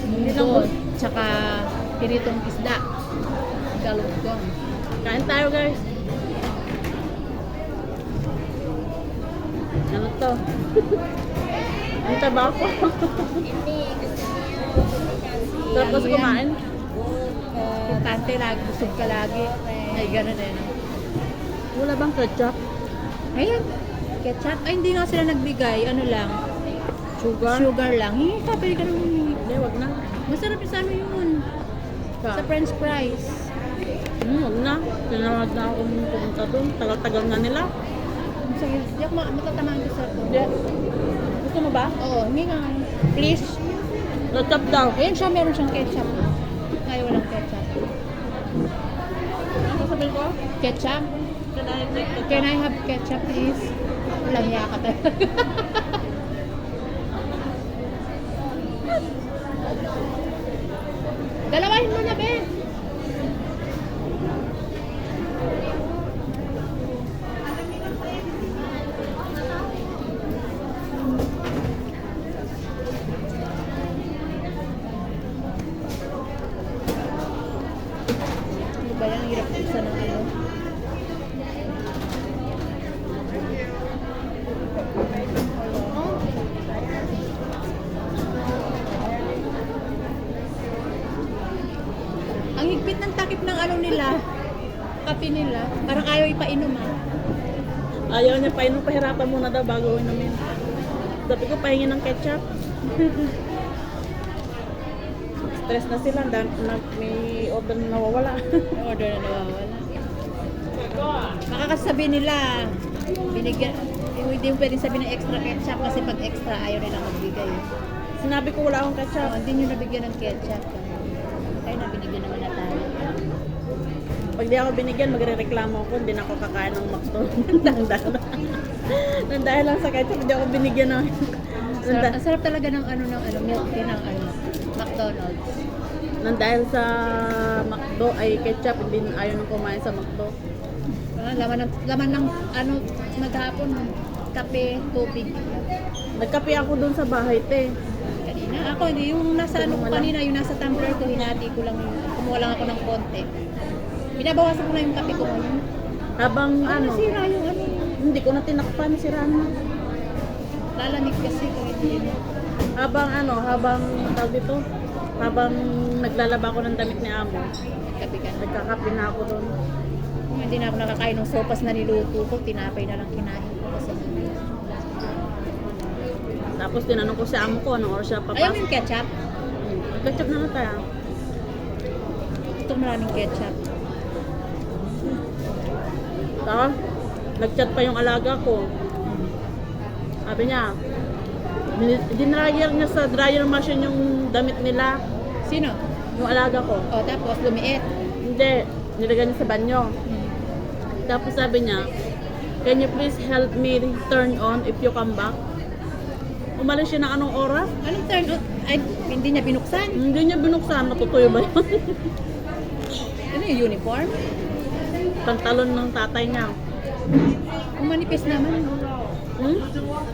munggo, tsaka piritong isda. Galunggong. Kain tayo guys. Ano to? Ang tabako. Tapos Ano yan? kumain. Importante lagi, busog ka lagi. Ay, ganun eh. No? Wala bang ketchup? Ayan, ketchup. Ay, hindi nga sila nagbigay. Ano lang, Sugar? sugar lang. Hingi ka, pwede ka naman humingi. Hindi, wag na. Masarap yung sa ano yun. Sa french fries. Wag na. Tinawag na akong pumunta doon. Tagal-tagal na nila. Sige, hindi ako matatamaan ko sa ito. Hindi. Gusto mo ba? Oo, hindi nga. Please. Ketchup daw. Ayan siya, meron siyang ketchup. Ay, walang ketchup. Ano sabihin ko? Ketchup? Can I take ketchup? Can I have ketchup, please? Walang yaka talaga. Dalawahin mo na, Ben. Ano ba yan? Ang hirap isa ng ano. Ang higpit ng takip ng ano nila, kape nila. Parang ayaw ipainom ah. Ayaw niya pa inom. Pahirapan muna daw bago inumin. Sabi ko, pahingin ng ketchup. Stress na sila. May order na nawawala. Order na nawawala. Makakasabi nila, binigyan, hindi mo pwedeng sabihin ng extra ketchup kasi pag extra ayaw nila magbigay. Sinabi ko wala akong ketchup. Hindi nyo nabigyan ng ketchup. Kaya na binigyan naman na tayo. Pag di ako binigyan, magre-reklamo ako. Hindi na ako kakain ng McDo. Nang dahil lang sa ketchup, hindi ako binigyan ng... Ang sarap talaga ng milk tea ng McDonald's. Nang dahil sa McDo ay ketchup, hindi na ayaw nang kumain sa McDo. Laman ng maghapon, kape, tubig. Nagkape ako doon sa bahay, te. Kanina, ako hindi yung nasa ko kanina, yung nasa tumbler ko, hinati ko lang, kumuha lang ako ng konti. Binabawasan ko na yung kape ko ngayon. Habang Nasira yung hindi ko na tinakpan, sira na. lalamig kasi ko hindi. Habang tawag dito, habang naglalaba ko ng damit ni Amo, Kape ka. nagkakape na ako doon. Hindi na ako nakakain ng sopas na niluto ko, tinapay na lang kinain ko kasi Tapos tinanong ko si Amo ko anong oras siya ayaw mo papasok. yung ketchup? Ketchup na lang tayo. Ito maraming ketchup. Tapos, nag-chat pa yung alaga ko. Sabi niya, dinryer niya sa dryer machine yung damit nila, Sino? yung alaga ko. O tapos lumiit. Hindi, nilagay niya sa banyo. Tapos sabi niya, can you please help me turn on if you come back? Umalis siya ng anong oras? Anong turn on? Ay, hindi niya binuksan. Hindi niya binuksan, matutuyo ba yun? Ano yung uniform? Pantalon ng tatay niya. Kung manipis naman. Hmm?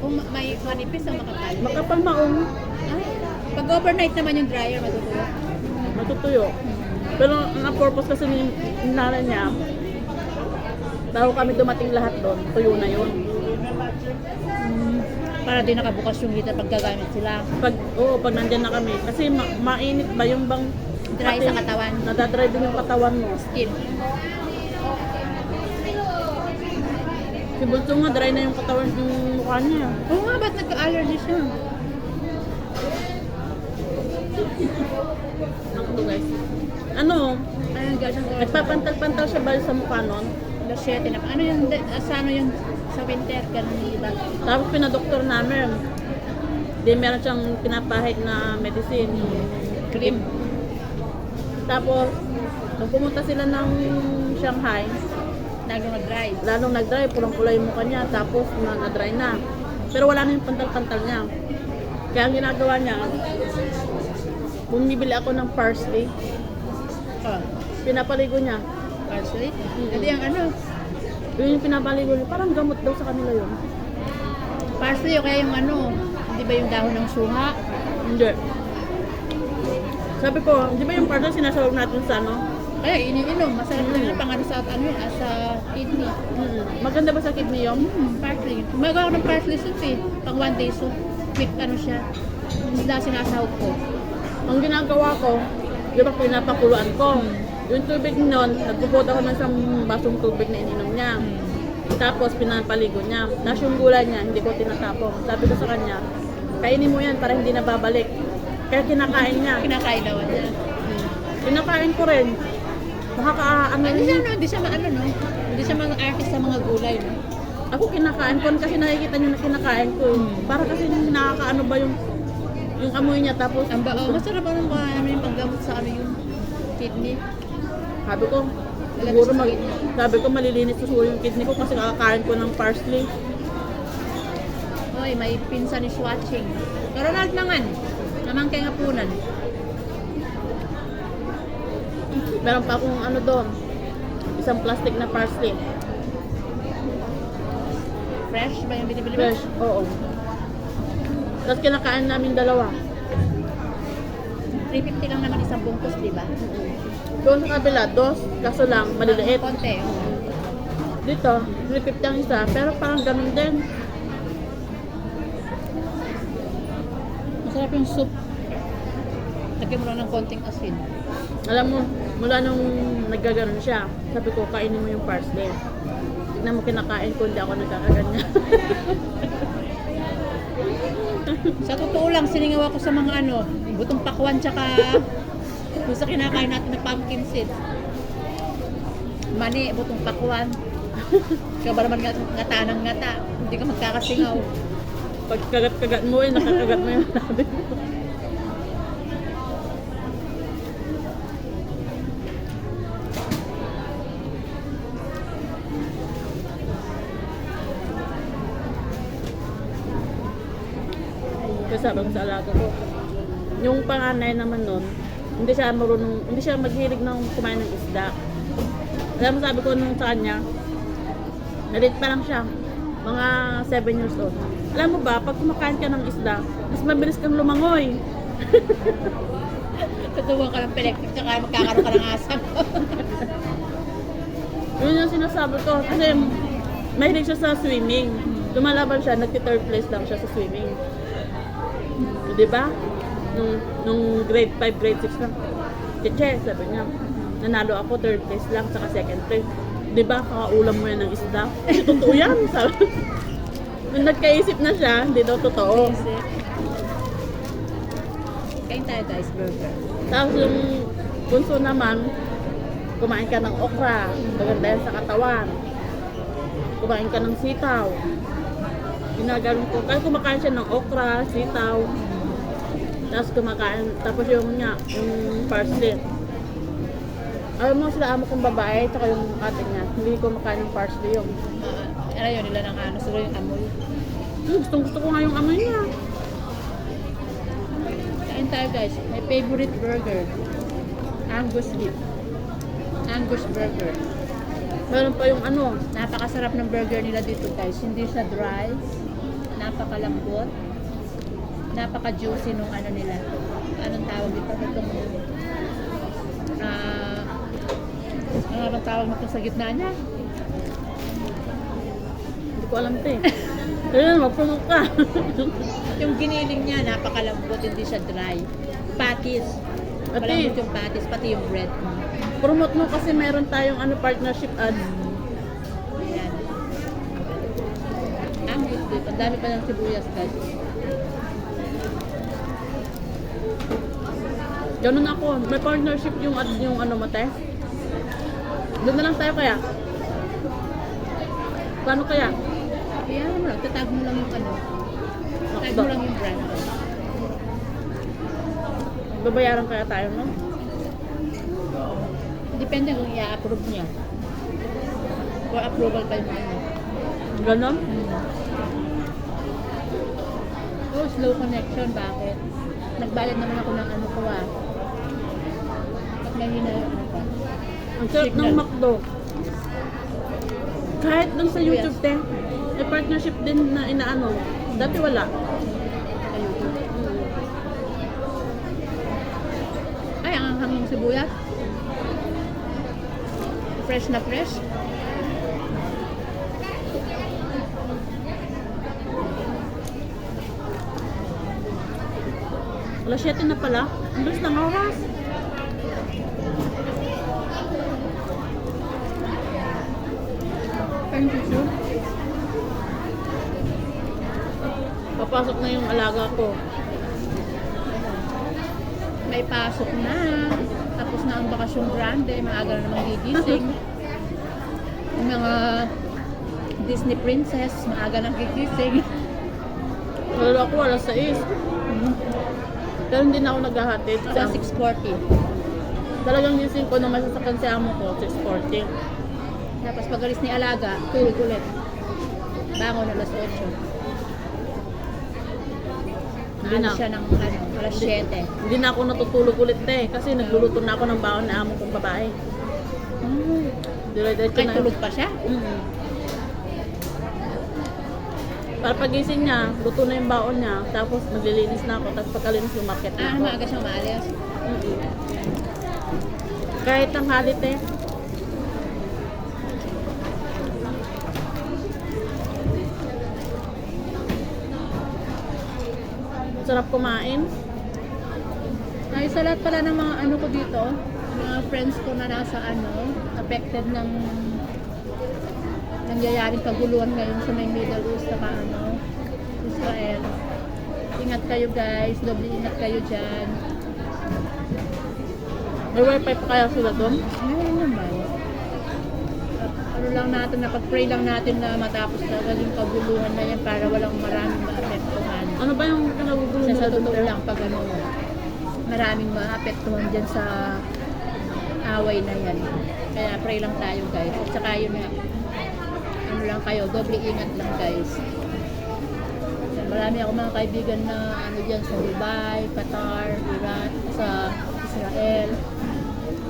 Kung may manipis ang makapal. Makapal maong, Ay, pag overnight naman yung dryer, matutuwa. matutuyo. Pero ang purpose kasi ni nanay niya, bago kami dumating lahat doon, tuyo na yun. Para din nakabukas yung heater pag gagamit sila. Pag nandyan na kami. Kasi mainit ba yung bang Dry sa katawan. nadadry din yung katawan mo. Skin. Si Bunso nga, dry na yung katawan yung mukha niya. Oo nga, ba't nagka-allergy siya? Ito guys. Ano? Ayun, gasyang oras. Nagpapantal-pantal siya ba sa mukha nun? Alas 7 na. Ano yung, sa winter, ganun diba? Tapos pinadoktor namin. Di meron siyang pinapahid na medicine. Cream. Tapos, nung pumunta sila ng Shanghai, Lalong nag-dry. lalong nag-dry, pulang-pula yung mukha niya, tapos na-dry na. Pero wala na yung pantal-pantal niya. Kaya ang ginagawa niya, bumibili ako ng parsley, Oh, pinapaligo niya. parsley. Hindi ang ano, Yun yung pinapaligo niya, parang gamot daw sa kanila yun. parsley o kaya yung ano, hindi ba yung dahon ng suha? Hindi. Sabi ko, di ba yung parsley sinasawag natin sa ano? Kaya iniinom, masarap na yun, pang ano sa, ano yun, sa kidney. Maganda ba sa kidney yung? Parsley. Magawa ko ng parsley soup eh. Pang 1 day soup. Quick ano siya. Isda sinasahog ko. Ang ginagawa ko, di ba pinapakuluan ko. Yung tubig nun, nagpupot ako ng isang basong tubig na ininom niya. Tapos pinapaligo niya. Tapos yung gulay niya, hindi ko tinatapong. Sabi ko sa kanya, kainin mo yan para hindi na babalik. Kaya kinakain niya. Kinakain naman niya. Kinakain ko rin. Ano Hindi siya, no? Hindi siya maano, no? Hindi siya mga artist sa mga gulay, no? Ako kinakain ko kasi nakikita niyo na kinakain ko. Para kasi nakakaano ba yung amoy niya tapos Ang ba, masarap ano ba namin yung panggamot sa ano yung kidney. sabi ko siguro sabi ko malilinis siguro yung kidney ko kasi kakakain ko ng parsley. Oy, may pinsan is watching. Ronald naman. Namang kay nga punan. Meron pa akong ano doon. Isang plastic na parsley. Fresh ba yung binibili mo? Fresh, oo. Tapos kinakain namin dalawa. 350 lang naman isang bungkus, di ba? Doon sa kabila, dos, kaso lang, maliliit. Konti. Dito, 350 ang isa, pero parang ganun din. Masarap yung soup. Lagyan mo lang ng konting asin. Alam mo, mula nung naggaganon siya, sabi ko, kainin mo yung parsley. Tignan mo kinakain ko, hindi ako nagkakaganyan. Sa totoo lang, siningaw ako sa mga ano, butong pakwan tsaka kung sa kinakain natin na pumpkin seeds. Mani, butong pakwan. Ikaw ba naman ngata ng ngata? Hindi ka magkakasingaw. Pag kagat-kagat mo nakakagat mo yung labi mo. Kasi sabi ko sa alaga ko, yung panganay naman nun, hindi siya maghilig ng kumain ng isda. Alam mo sabi ko nung sa kanya, nalit pa lang siya, mga 7 years old. Alam mo ba, pag kumakain ka ng isda, mas mabilis kang lumangoy. Tutuwa ka ng pelektik tsaka magkakaroon ka ng asam. Yun yung sinasabi ko, kasi mahilig siya sa swimming. Lumalaban siya, nagti-third place lang siya sa swimming. Diba? Nung grade 5, grade 6 lang. Cheche, sabi niya, nanalo ako, third place lang, saka second place. Diba, kakaulam mo yan ng isda? Totoo yan, sabi. Nung nagkaisip na siya, hindi daw totoo. Kain tayo guys, burger. Tapos yung bunso naman, kumain ka ng okra, maganda yan sa katawan. Kumain ka ng sitaw. Ginagaling ko, kaya kumakain siya ng okra, sitaw. Tapos kumakain, tapos yung parsley. Alam mo sila amo kong babae, tsaka yung ate niya, hindi ko makain ng parsley yung. Ano yun nila ng ano, siguro yung amoy. Gusto ko nga yung amoy niya. Kain tayo guys, my favorite burger. Angus beef. Angus burger. Meron pa yung ano, Napakasarap ng burger nila dito guys. Hindi siya dry. Napakalambot. Napaka-juicy nung ano nila. Anong tawag dito? Itong ano bang tawag nito sa gitna niya? hindi ko alam ito eh. Ayun, magpunok ka. Yung giniling niya, napakalambot. Hindi siya dry. Patis. Pati. Malambot yung patis, pati yung bread. Promote mo kasi meron tayong partnership ads. Ayan. Angus beef. Ang dami pa ng sibuyas guys. Ganun ako. May partnership yung ano mate. Doon na lang tayo kaya. Paano kaya? Kaya mo lang, tatag mo lang yung ano. Tatag mo lang yung brand. Babayaran kaya tayo, no? Depende kung i-approve niya. Or approval pa yung ano. Ganon? Oh, slow connection. Bakit? Nagbayad naman ako ng ano ko ah. At mahina yung ano ko. Ang sarap ng McDo. Kahit dun sa YouTube din, may partnership din na inaano. Dati wala. Ayun. maanghang yung sibuyas. Fresh na fresh. Alas 7 na pala. Ang bilis ng oras. Thank you, sir. Papasok na yung alaga ko. May pasok na. Tapos na ang bakasyong grande. Maaga na naman gigising. Yung mga Disney princess, maaga na gigising. Lalo ako alas 6. Pero hindi na ako naghahatid. Sa 6:40. Talagang gising ko nung masasakyan si amo ko, 6:40. Tapos pag alis ni Alaga, tulog ulit. Bangon alas 8. Hindi na. Alis siya ng alas 7. Hindi na ako natutulog ulit kasi nagluluto na ako ng baon na amo kong babae. Dire-diretso Kahit na. tulog pa siya? Para pagising niya, luto na yung baon niya, tapos maglilinis na ako, tapos pagkalinis yung market na ako. Maaga siyang maalis. Kahit ang halit eh. Sarap kumain. Ay, sa lahat pala ng mga ano ko dito, mga friends ko na nasa affected ng nangyayaring kaguluhan ngayon sa may Middle East na Israel. Ingat kayo guys, doble ingat kayo dyan. May wifi pa kaya sila doon? Ngayon naman. At ano lang natin, napag-pray lang natin na matapos na yung kaguluhan na yan para walang maraming maapektuhan. Ano ba yung kinagugulo Sa nila doon? totoo lang pag maraming maapektuhan dyan sa away na yan. Kaya pray lang tayo guys. At saka yun na, ano lang kayo, doble ingat lang guys. Marami ako mga kaibigan na dyan sa Dubai, Qatar, Iran, sa Israel.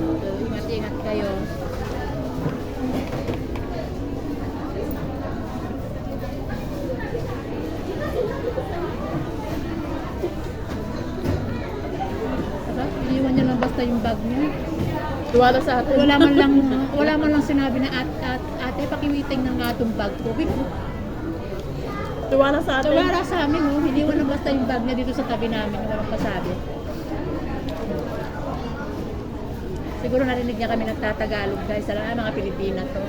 So, ingat-ingat kayo. Diba? Iiwan niya lang basta yung bag niya. Tuwala sa atin. Wala man lang sinabi na ate, pakiwiting ng atong bag ko. Tuwala sa atin. Wala sa amin, no? Hindi mo na basta yung bag na dito sa tabi namin, walang pasabi. Siguro narinig niya kami nagtatagalog guys, alam mga Pilipina to.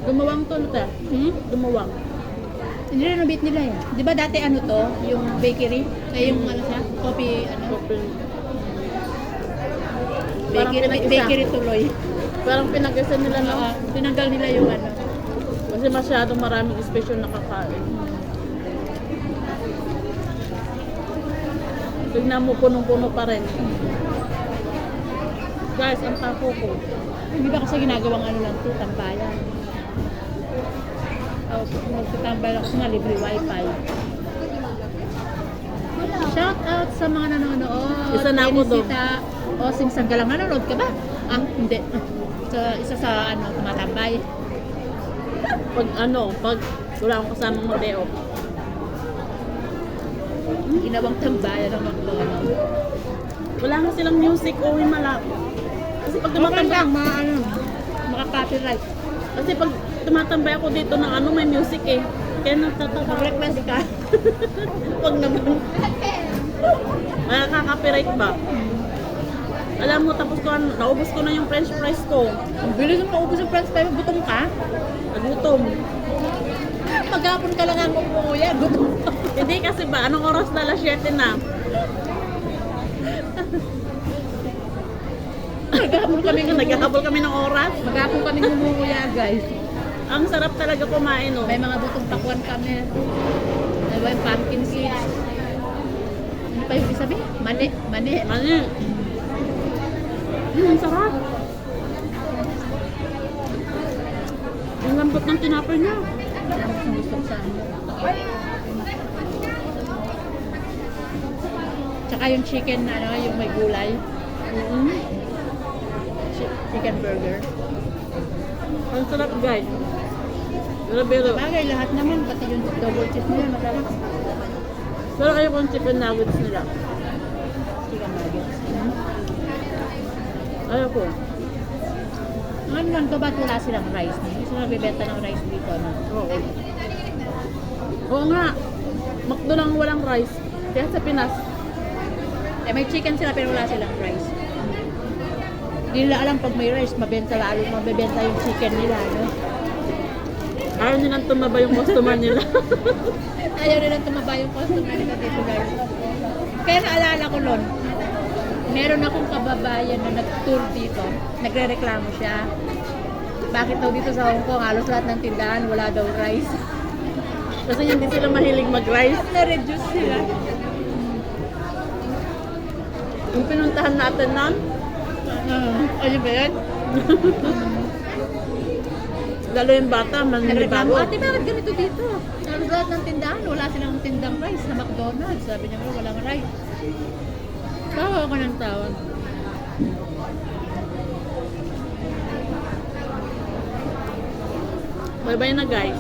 Dumawang to, Lute. Dumawang. Nirenovate nila yan. Di ba dati ano to, yung bakery? Ay yung ano siya, coffee, bakery tuloy. Parang pinag-isa nila no? Tinanggal nila yung ano. Kasi masyadong maraming special na kakain. Tignan mo, punong-puno pa rin. Guys, ang tapo ko. Hindi ba kasi ginagawang ano lang to, tambayan. Magtatambay lang kasi nga libre wifi. Shout out sa mga nanonood. Isa na ako doon. O, Singsangalang nanonood ka ba? Hindi. Isa sa tumatambay. Pag wala akong kasamang mag-day off. Ginawang tambayan ng McDonald's. Wala nga silang music o himalak. Kasi pag tumatambay, Maka-copyright. kasi pag tumatambay ako dito ng may music eh. Kaya nagtataka. Mag-request ka. Wag naman. Makaka-copyright ba? Alam mo, tapos ko, naubos ko na yung french fries ko. Ang bilis mo maubos yung french fries, gutom ka? Nagutom. Maghapon ka lang ang umuya, gutom ka. Hindi kasi ba, anong oras na alas 7 na? Naghahabol kami ng oras. Maghapon kami umuya, guys. Ang sarap talaga kumain, oh. May mga butong pakwan kami. Diba yung pumpkin seeds? Ano pa yung isabi? Mani. Ano? Ang sarap. Ang lambot ng tinapay niya. Gusto ko sa ano. Tsaka yung chicken, yung may gulay. chicken burger. Ang sarap guys. Pero Bagay, lahat naman, pati yung double cheese nila, masarap. pero ayaw kong chicken nuggets nila. Chicken nuggets. Ayaw ko. Ano man to, ba't wala silang rice? Hindi sila nagbibenta ng rice dito, ano? Oo. Oo nga. McDo lang walang rice. Kaya sa Pinas. Eh, may chicken sila pero wala silang rice. Hindi nila alam pag may rice, mabenta yung chicken nila, no? Ayaw nilang tumaba yung customer nila. Ayaw nilang tumaba yung customer nila dito, guys. Kaya naalala ko nun, meron akong kababayan na nag-tour dito, nagre-reklamo siya. Bakit daw dito sa Hong Kong, halos lahat ng tindahan, wala daw rice. Kasi hindi sila mahilig mag-rice. Na-reduce sila. Yung pinuntahan natin nun, Ano ba yan? lalo yung bata, Nagreklamo, maninibago. ate, bakit ganito dito? Halos lahat ng tindahan, wala silang tindang rice sa McDonald's. Sabi niya, walang rice. Tawa ako ng tawag. Bye-bye na guys.